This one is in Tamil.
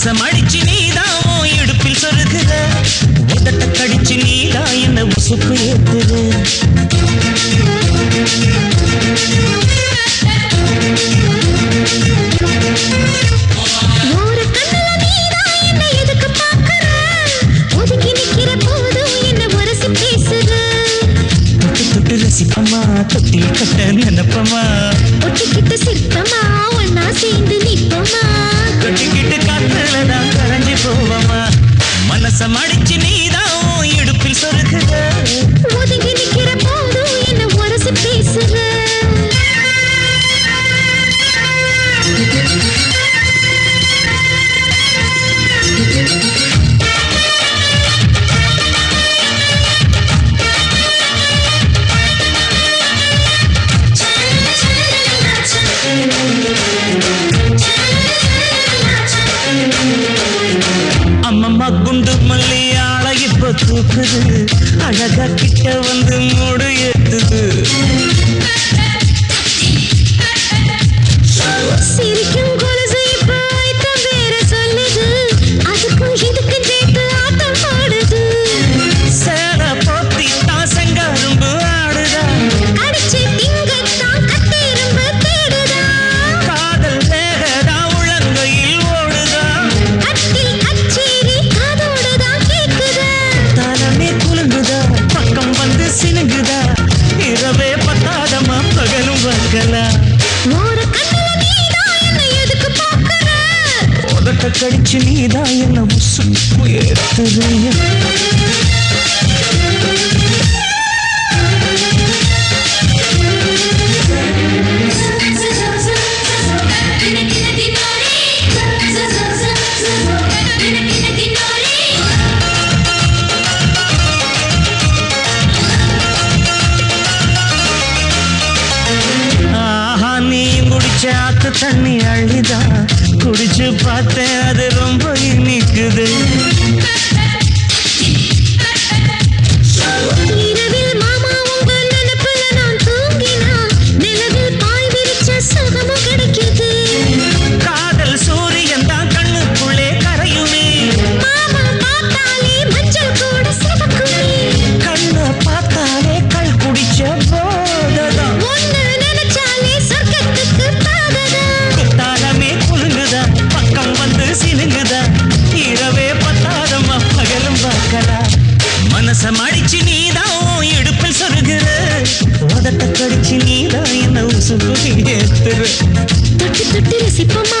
மனசம் அடிச்சு நீதான் இடுப்பில் சொருகுற உதட்ட கடிச்சு நீதான் என்ன உசுப்பு ஏத்துற ஒரு கண்ணுல நீதான் என்ன எதுக்கு பாக்குற ஒதுங்கி நிக்கிற போதும் என்ன உரசி பேசுற தொட்டு தொட்டு ரசிப்பமா தொட்டி கட்ட நினைப்பமா ஒட்டிக்கிட்ட சிற்பமா ஒன்னா சேர்ந்து நிப்பமா கட்டிக்கிட்டு காத்துலதான் கரைஞ்சி போவமா மனசம் அடிச்சு நீதான் இடுப்பில் சொருகுற ஒதுங்கி நிக்கிற போதும் என்ன உரசி பேசுற அம்மம்மா குண்டு மல்லி ஆளை இப்ப தூக்குது அழகா கிட்ட வந்து மூடு ஏத்துது சிரிக்கும் கொலுசு இப்ப வைத்த பேர சொல்லுது அதுக்கும் இதுக்கும் சேர்த்து ஆட்டம் பாடுது சேர போத்தி தான் செங்கரும்பு ஆடுதா அடிச்சு திங்கத்தான் கட்டிரும்பு தேடுதா காதல் வேகதா உளங்கையில் ஓடுதா கட்டில் கச்சேரி காதோடுதான் கேக்குதா தலமே குலுங்குதா பக்கம் வந்து சினுங்குதா இரவே பத்தாதமா பகலும் வகலா ஒரு கண்ணுல நீதான் என்ன எதுக்கு பாக்குற உதட்ட கடிச்சு நீதான் என்ன உசுப்பு ஏத்துறிய ஆஹா நீ குடிச்ச ஆத்து தண்ணி அள்ளிதா குடிச்சு பார்த்தேன் அது ரொம்ப இனிக்குது இரவில் மாமா உங்க நினைப்புல நான் தூங்கினா நிலவில் பாய் விரிச்ச சுகமும் கிடைக்குது காதல் சூரியன் தான் கண்ணுக்குள்ளே கரையுமே மாமா பார்த்தாலே மஞ்சள் கூட சிவக்குமே கண்ணை பார்த்தாலே கள் குடிச்ச போததான் ஒன்னு நினைச்சாலே சொர்க்கத்துக்கு பாததா குத்தாலமே குலுங்குதா பக்கம் வந்து சிலுங்குதா இரவே பத்தாதம்மா பகலும் பார்க்கலா மனசம் அடிச்சு நீதான் இடுப்பில் சொருகுற உதட்ட கடிச்சு நீதான் என்ன உசுப்பு ஏத்துற தொட்டு தொட்டு ரசிப்பமா